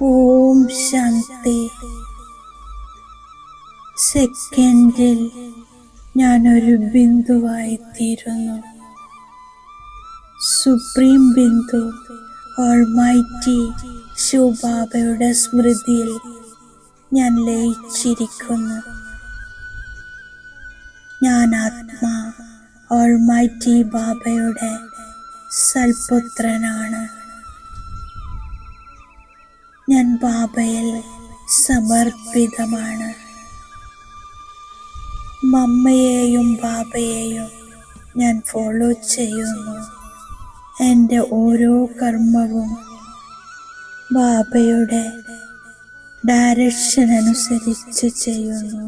ഓം ശാന്തി. സെക്കൻഡിൽ ഞാനൊരു ബിന്ദുവായിത്തീരുന്നു. Supreme Bindu almighty ശിവബാബയുടെ സ്മൃതിയിൽ ഞാൻ ലയിച്ചിരിക്കുന്നു. ഞാൻ ആത്മാ ഓൾമൈറ്റി ബാബയുടെ സൽപുത്രനാണ്. ഞാൻ ബാബയിൽ സമർപ്പിതമാണ്. മമ്മയെയും ബാബയെയും ഞാൻ ഫോളോ ചെയ്യുന്നു. എൻ്റെ ഓരോ കർമ്മവും ബാബയുടെ ഡയറക്ഷൻ അനുസരിച്ച് ചെയ്യുന്നു.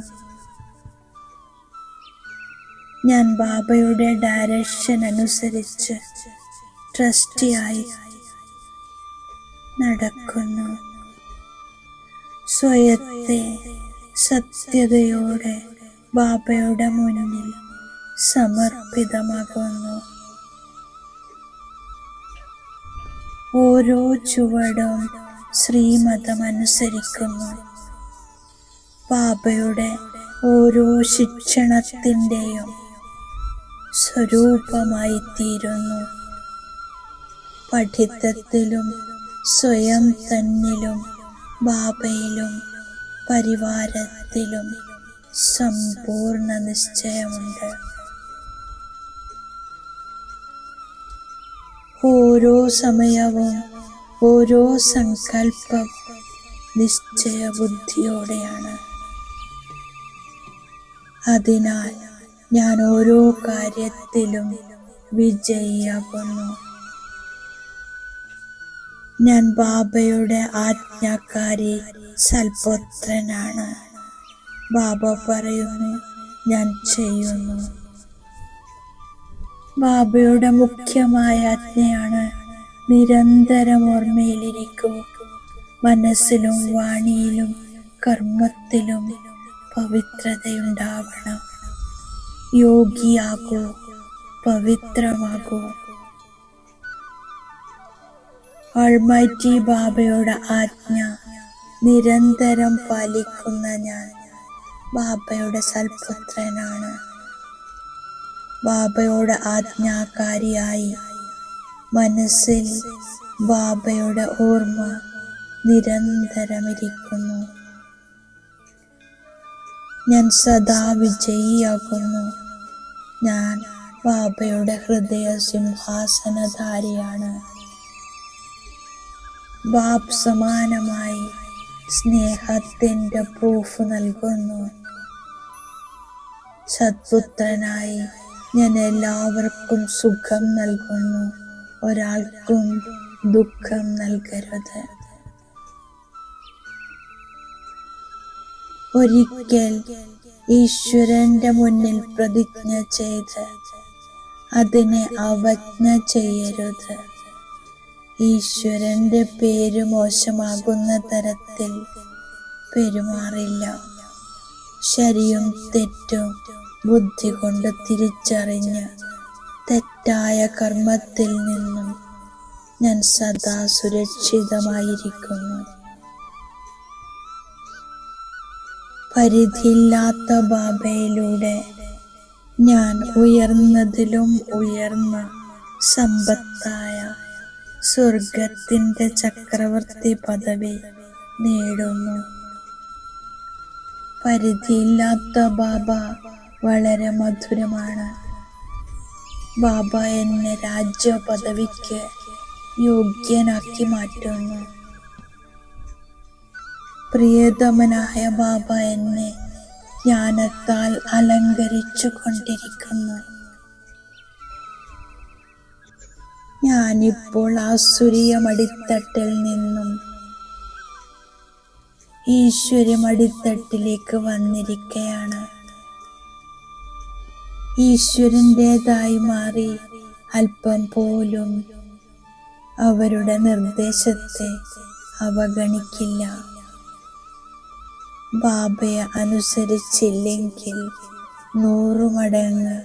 ഞാൻ ബാബയുടെ ഡയറക്ഷൻ അനുസരിച്ച് ട്രസ്റ്റിയായി നടക്കുന്നു. സ്വയത്തെ സത്യതയോടെ ബാബയുടെ മുന്നിൽ സമർപ്പിതമാകുന്നു. ഓരോ ചുവടും ശ്രീമതമനുസരിക്കുന്നു. ബാബയുടെ ഓരോ ശിക്ഷണത്തിൻ്റെയും സ്വരൂപമായി തീരുന്നു. പഠിത്തത്തിലും സ്വയം തന്നിലും ബാബയിലും പരിവാരത്തിലും സമ്പൂർണ്ണ നിശ്ചയമുണ്ട്. ഓരോ സമയവും ഓരോ സങ്കല്പം നിശ്ചയബുദ്ധിയോടെയാണ്. അതിനാൽ ഞാൻ ഓരോ കാര്യത്തിലും വിജയിയാകുന്നു. ഞാൻ ബാബയുടെ ആജ്ഞാകാരി സൽപുത്രനാണ്. ബാബ പറയുന്നു, ഞാൻ ചെയ്യുന്നു. ബാബയുടെ മുഖ്യമായ ആജ്ഞയാണ് നിരന്തരം ഓർമ്മയിലിരിക്കൂ. മനസ്സിലും വാണിയിലും കർമ്മത്തിലും പവിത്രതയുണ്ടാവണം. യോഗിയാകൂ, പവിത്രമാകൂ. ഓൾമൈറ്റി ബാബയുടെ ആജ്ഞ നിരന്തരം പാലിക്കുന്ന ഞാൻ ബാബയുടെ സൽപുത്രനാണ്. ബാബയുടെ ആജ്ഞാകാരിയായി മനസ്സിൽ ബാബയുടെ ഓർമ്മ നിരന്തരമിരിക്കുന്നു. ഞാൻ സദാ വിജയിയാകുന്നു. ഞാൻ ബാബയുടെ ഹൃദയ സിംഹാസനധാരിയാണ്. ബാബ് സമാനമായി സ്നേഹത്തിൻ്റെ പ്രൂഫ് നൽകുന്നു. സത്പുത്രനായി ഞാൻ എല്ലാവർക്കും സുഖം നൽകുന്നു. ഒരാൾക്കും ദുഃഖം നൽകരുത്. ഒരിക്കൽ ഈശ്വരന്റെ മുന്നിൽ പ്രതിജ്ഞ ചെയ്ത് അതിനെ അവജ്ഞ ചെയ്യരുത്. ഈശ്വരന്റെ പേര് മോശമാകുന്ന തരത്തിൽ പെരുമാറില്ല. ശരിയും തെറ്റും ബുദ്ധി കൊണ്ട് തിരിച്ചറിഞ്ഞ് തെറ്റായ കർമ്മത്തിൽ നിന്നും ഞാൻ സദാ സുരക്ഷിതമായിരിക്കുന്നു. പരിധിയില്ലാത്ത ബാബയിലൂടെ ഞാൻ ഉയർന്നതിലും ഉയർന്ന സമ്പത്തായ സ്വർഗത്തിൻ്റെ ചക്രവർത്തി പദവി നേടുന്നു. പരിധിയില്ലാത്ത ബാബ വളരെ മധുരമാണ്. ബാബ എന്നെ രാജ്യ പദവിക്ക് യോഗ്യനാക്കി മാറ്റുന്നു. പ്രിയതമനായ ബാബ എന്നെ ജ്ഞാനത്താൽ അലങ്കരിച്ചു കൊണ്ടിരിക്കുന്നു. ഞാനിപ്പോൾ ആസുരീയ മടിത്തട്ടിൽ നിന്നും ഈശ്വര മടിത്തട്ടിലേക്ക് വന്നിരിക്കുകയാണ്. ഈശ്വരൻ്റെതായി മാറി അല്പം പോലും അവരുടെ നിർദ്ദേശത്തെ അവഗണിക്കില്ല. ബാബയെ അനുസരിച്ചില്ലെങ്കിൽ 100 മടങ്ങ്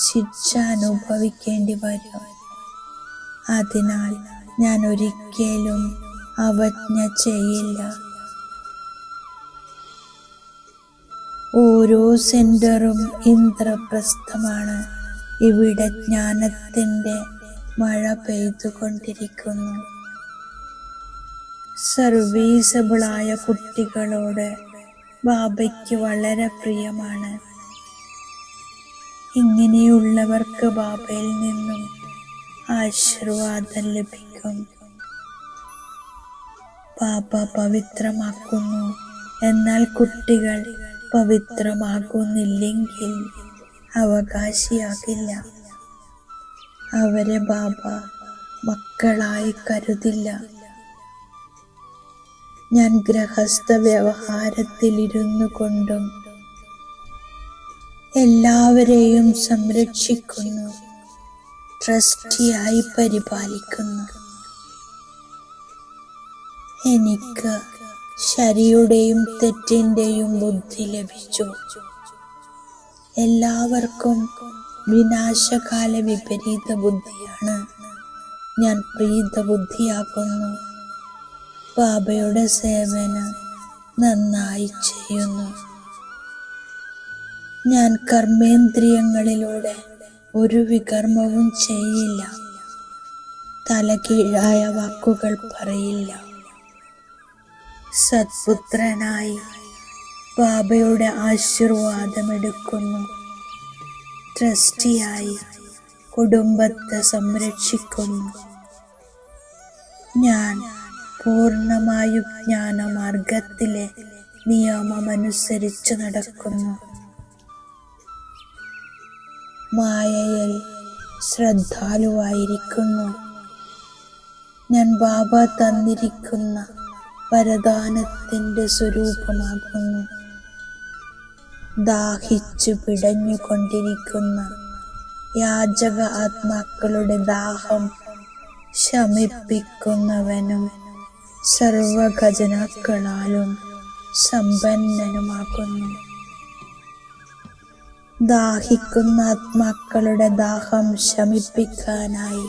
ശിക്ഷ അനുഭവിക്കേണ്ടി വരും. അതിനാൽ ഞാൻ ഒരിക്കലും അവജ്ഞ ചെയ്യില്ല. ഓരോ സെന്ററും ഇന്ദ്രപ്രസ്ഥമാണ്. ഇവിടെ ജ്ഞാനത്തിന്റെ മഴ പെയ്തുകൊണ്ടിരിക്കുന്നു. സർവീസബിളായ കുട്ടികളോട് ബാബയ്ക്ക് വളരെ പ്രിയമാണ്. ഇങ്ങനെയുള്ളവർക്ക് ബാബയിൽ നിന്നും ആശീർവാദം ലഭിക്കും. ബാബ പവിത്രമാക്കുന്നു. എന്നാൽ കുട്ടികൾ പവിത്രമാകുന്നില്ലെങ്കിൽ അവകാശിയാകില്ല. അവരെ ബാബ മക്കളായി കരുതില്ല. ഞാൻ ഗൃഹസ്ഥ വ്യവഹാരത്തിലിരുന്നു കൊണ്ടും എല്ലാവരെയും സംരക്ഷിക്കുന്നു, ട്രസ്റ്റിയായി പരിപാലിക്കുന്നു. എനിക്ക് ശരിയുടെയും തെറ്റിന്റെയും ബുദ്ധി ലഭിച്ചു. എല്ലാവർക്കും വിനാശകാല വിപരീത ബുദ്ധിയാണ്. ഞാൻ പ്രീത ബുദ്ധിയാകുന്നു. ബാബയുടെ സേവനം നന്നായി ചെയ്യുന്നു. ഞാൻ കർമ്മേന്ദ്രിയങ്ങളിലൂടെ ഒരു വികർമ്മവും ചെയ്യില്ല. തലകീഴായ വാക്കുകൾ പറയില്ല. സത്പുത്രനായി ബാബയുടെ ആശീർവാദമെടുക്കുന്നു. ട്രസ്റ്റിയായി കുടുംബത്തെ സംരക്ഷിക്കുന്നു. ഞാൻ പൂർണ്ണമായും ജ്ഞാനമാർഗത്തിലെ നിയമമനുസരിച്ച് നടക്കുന്നു. മായയിൽ ശ്രദ്ധാലുവായിരിക്കുന്നു. ഞാൻ ബാബ തന്നിരിക്കുന്ന വരദാനത്തിന്റെ സ്വരൂപമാകുന്നു. ദാഹിച്ചു പിടഞ്ഞുകൊണ്ടിരിക്കുന്ന യാചക ആത്മാക്കളുടെ ദാഹം ശമിപ്പിക്കുന്നവനും സർവഖജനാക്കളാലും സമ്പന്നനുമാകുന്നു. ദാഹിക്കുന്ന ആത്മാക്കളുടെ ദാഹം ശമിപ്പിക്കാനായി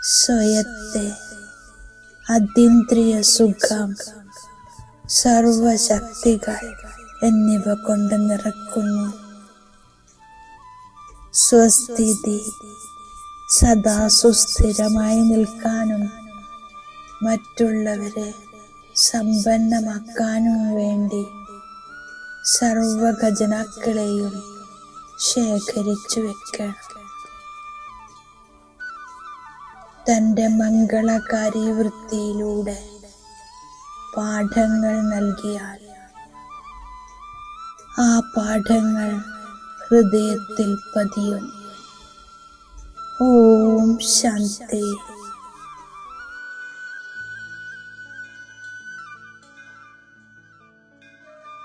സ്വയത്തെ അതീന്ദ്രിയ സുഖം, സർവശക്തികൾ എന്നിവ കൊണ്ട് നിറക്കുന്നു. സ്വസ്ഥിതി സദാ സുസ്ഥിരമായി നിൽക്കാനും മറ്റുള്ളവരെ സമ്പന്നമാക്കാനും വേണ്ടി സർവഖജനാക്കളെയും ശേഖരിച്ചു വെക്കണം. തന്റെ മംഗളകാരി വൃത്തിയിലൂടെ പാഠങ്ങൾ നൽകിയാൽ ആ പാഠങ്ങൾ ഹൃദയത്തിൽ പതിയും. ഓം ശാന്തി.